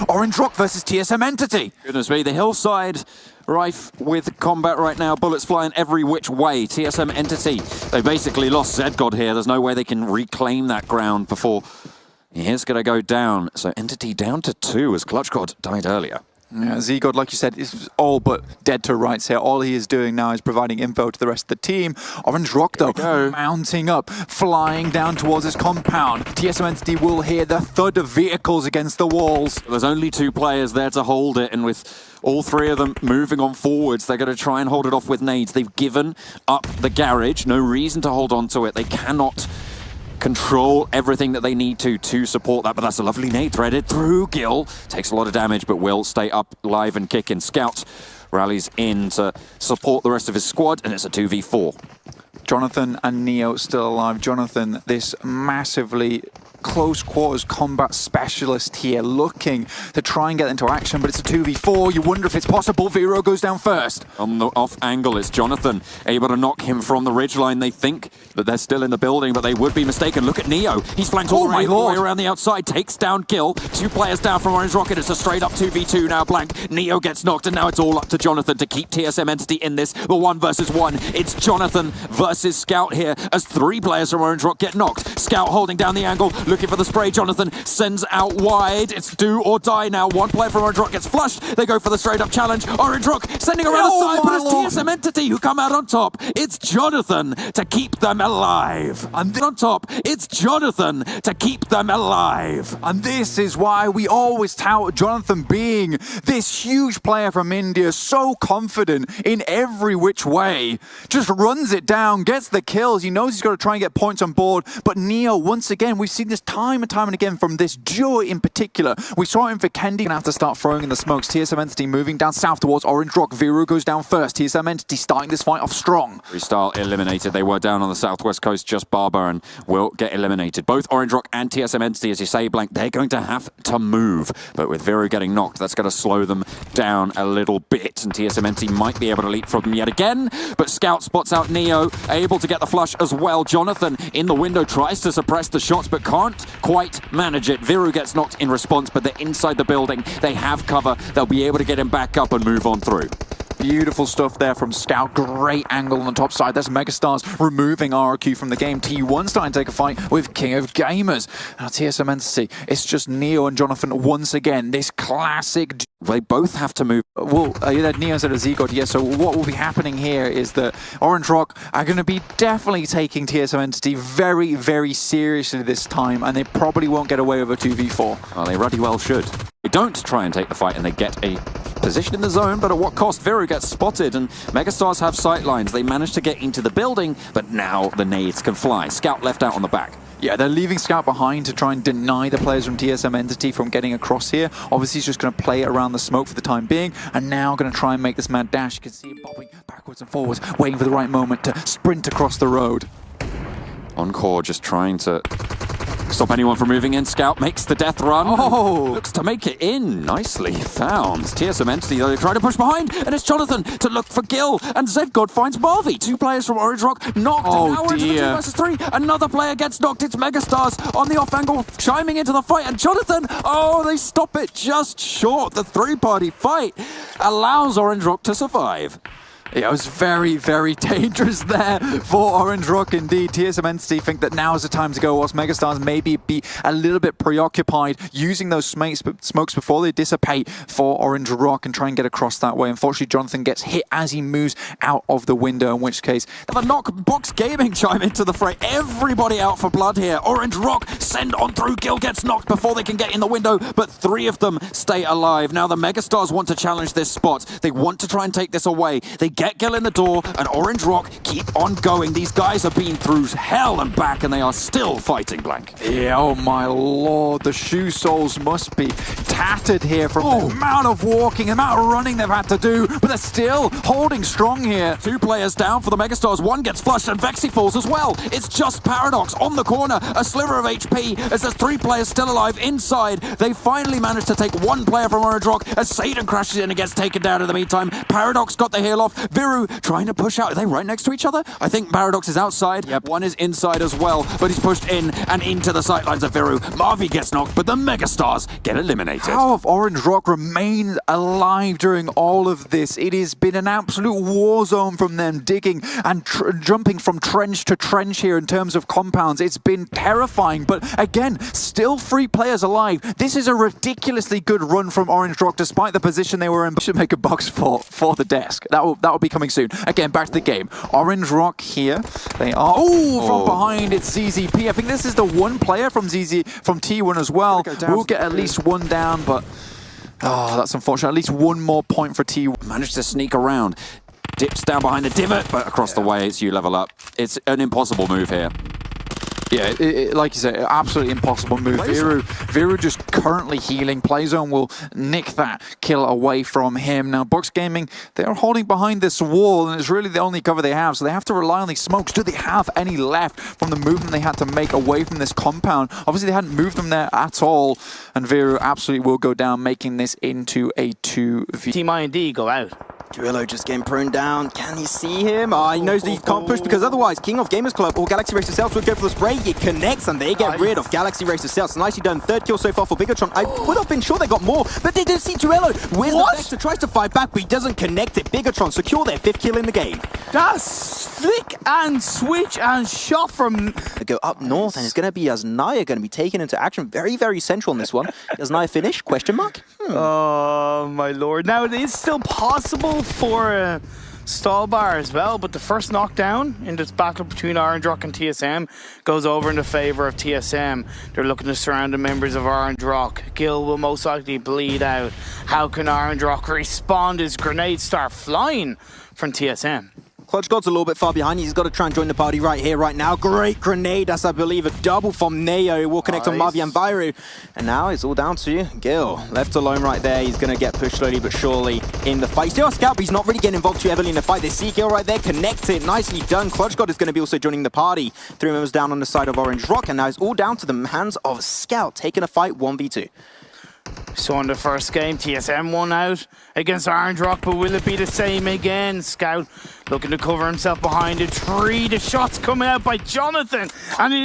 Orange Rock versus TSM Entity. Goodness me, the hillside rife with combat right now. Bullets flying every which way. TSM Entity, they basically lost Zedgod here. There's no way they can reclaim that ground before he is going to go down. So Entity down to 2 as Clutchgod died earlier. Yeah, Zedgod, like you said, is all but dead to rights here. All he is doing now is providing info to the rest of the team. Orange Rock, though, mounting up, flying down towards his compound. TSM Entity will hear the thud of vehicles against the walls. There's only 2 players there to hold it, and with all 3 of them moving on forwards, they're going to try and hold it off with nades. They've given up the garage. No reason to hold on to it. They cannot control everything that they need to support that, but that's a lovely nade threaded through. Gil takes a lot of damage, but will stay up live and kicking. Scout rallies in to support the rest of his squad, and it's a 2v4. Jonathan and Neo still alive. Jonathan, this massively close quarters combat specialist here, looking to try and get into action, but it's a 2v4. You wonder if it's possible. Vero goes down first. On the off angle, it's Jonathan able to knock him from the ridgeline. They think that they're still in the building, but they would be mistaken. Look at Neo. He's flanked all the way around the outside, takes down Gil. 2 players down from Orange Rocket. It's a straight up 2v2 now. Blank. Neo gets knocked, and now it's all up to Jonathan to keep TSM Entity in this. The 1 versus 1. It's Jonathan versus Scout here as 3 players from Orange Rock get knocked. Scout holding down the angle, looking for the spray. Jonathan sends out wide. It's do or die now. 1 player from Orange Rock gets flushed. They go for the straight up challenge. Orange Rock sending around the side, but it's TSM Entity who come out on top. It's Jonathan to keep them alive. And then on top, it's Jonathan to keep them alive. And this is why we always tout Jonathan being this huge player from India, so confident in every which way. Just runs it down, gets the kills. He knows he's got to try and get points on board. But Neo, once again, we've seen this time and time and again from this duo in particular. We saw him for Kendi. Gonna have to start throwing in the smokes. TSM Entity moving down south towards Orange Rock. Vero goes down first. TSM Entity starting this fight off strong. Freestyle eliminated. They were down on the southwest coast, just Barber, and will get eliminated. Both Orange Rock and TSM Entity, as you say, Blank, they're going to have to move. But with Vero getting knocked, that's going to slow them down a little bit. And TSM Entity might be able to leapfrog them yet again. But Scout spots out Neo, able to get the flush as well. Jonathan in the window tries to suppress the shots, but can't quite manage it. Viru gets knocked in response, but they're inside the building. They have cover. They'll be able to get him back up and move on through. Beautiful stuff there from Scout. Great angle on the top side. That's Megastars removing RQ from the game. T1 starting to take a fight with King of Gamers. Now TSM Entity, it's just Neo and Jonathan once again. This classic... They both have to move. Well, Neo instead of Zedgod, yeah, so what will be happening here is that Orange Rock are going to be definitely taking TSM Entity very, very seriously this time, and they probably won't get away with a 2v4. Well, they ruddy well should. They don't try and take the fight, and they get a position in the zone, but at what cost? Viru gets spotted, and Megastars have sight lines. They manage to get into the building, but now the nades can fly. Scout left out on the back. Yeah, they're leaving Scout behind to try and deny the players from TSM Entity from getting across here. Obviously, he's just going to play it around the smoke for the time being, and now going to try and make this mad dash. You can see him bobbing backwards and forwards, waiting for the right moment to sprint across the road. Encore just trying to stop anyone from moving in. Scout makes the death run. Oh! Looks to make it in. Nicely found. TSM Entity, though, they try to push behind, and it's Jonathan to look for Gil, and Zedgod finds Marvy. 2 players from Orange Rock knocked. Oh, now into the 2 versus 3. Another player gets knocked. It's Megastars on the off angle, chiming into the fight, and Jonathan, oh, they stop it just short. The 3-party fight allows Orange Rock to survive. Yeah, it was very, very dangerous there for Orange Rock indeed. TSM Entity think that now is the time to go, whilst Megastars maybe be a little bit preoccupied using those smokes before they dissipate for Orange Rock and try and get across that way. Unfortunately, Jonathan gets hit as he moves out of the window, in which case... The Knockbox Gaming chime into the fray. Everybody out for blood here. Orange Rock send on through. Gil gets knocked before they can get in the window, but 3 of them stay alive. Now the Megastars want to challenge this spot. They want to try and take this away. They get Gil in the door, and Orange Rock keep on going. These guys have been through hell and back, and they are still fighting, Blank. Yeah, oh my lord, the shoe soles must be tattered here from the amount of walking, the amount of running they've had to do, but they're still holding strong here. 2 players down for the Megastars. 1 gets flushed, and Vexy falls as well. It's just Paradox on the corner, a sliver of HP, as there's 3 players still alive inside. They finally managed to take 1 player from Orange Rock as Satan crashes in and gets taken down in the meantime. Paradox got the heal off. Viru trying to push out. Are they right next to each other? I think Paradox is outside. Yep. One is inside as well, but he's pushed in and into the sightlines of Viru. Marvi gets knocked, but the Megastars get eliminated. How have Orange Rock remained alive during all of this? It has been an absolute war zone from them, digging and jumping from trench to trench here in terms of compounds. It's been terrifying, but again, still 3 players alive. This is a ridiculously good run from Orange Rock, despite the position they were in. Should make a box for the desk. That will be coming soon. Again, back to the game. Orange Rock here. They are from behind. It's ZZP. I think this is the one player from T1 as well. We'll get at least one down, but that's unfortunate. At least one more point for T1. Managed to sneak around. Dips down behind the divot, but across the way, it's you level up. It's an impossible move here. Yeah, like you said, absolutely impossible move. Viru just currently healing. Playzone will nick that kill away from him. Now, Box Gaming, they're holding behind this wall, and it's really the only cover they have, so they have to rely on these smokes. Do they have any left from the movement they had to make away from this compound? Obviously, they hadn't moved them there at all, and Viru absolutely will go down, making this into a 2v. Team I&D go out. Duello just getting pruned down. Can you see him? He knows that he can't push because otherwise King of Gamers Club or Galaxy Racer Cells would go for the spray. It connects and they get rid of Galaxy Racer Cells. Nicely done. 3rd kill so far for Bigatron. I would have been sure they got more, but they didn't see Duello. Where's the Vector? Tries to fight back, but he doesn't connect it. Bigatron secure their 5th kill in the game. That's flick and switch and shot from... They go up north and it's going to be Asnaya going to be taken into action. Very, very central in this one. Does Asnaya finish? Question mark? Oh, my lord. Now, it is still possible for stall bar as well, but the first knockdown in this battle between Orange Rock and TSM goes over in the favour of TSM. They're looking to surround the members of Orange Rock. Gil will most likely bleed out. How can Orange Rock respond as grenades start flying from TSM? Clutch God's a little bit far behind. He's got to try and join the party right here, right now. Great grenade. That's, I believe, a double from Neo. It will connect on Marvi and Viru. And now it's all down to Gil. Left alone right there. He's going to get pushed slowly but surely in the fight. Still a scout, but he's not really getting involved too heavily in the fight. They see Gil right there. Connect it. Nicely done. Clutch God is going to be also joining the party. 3 members down on the side of Orange Rock. And now it's all down to the hands of Scout taking a fight 1v2. So in the first game, TSM won out against Orange Rock, but will it be the same again? Scout looking to cover himself behind a tree. The shot's coming out by Jonathan, and it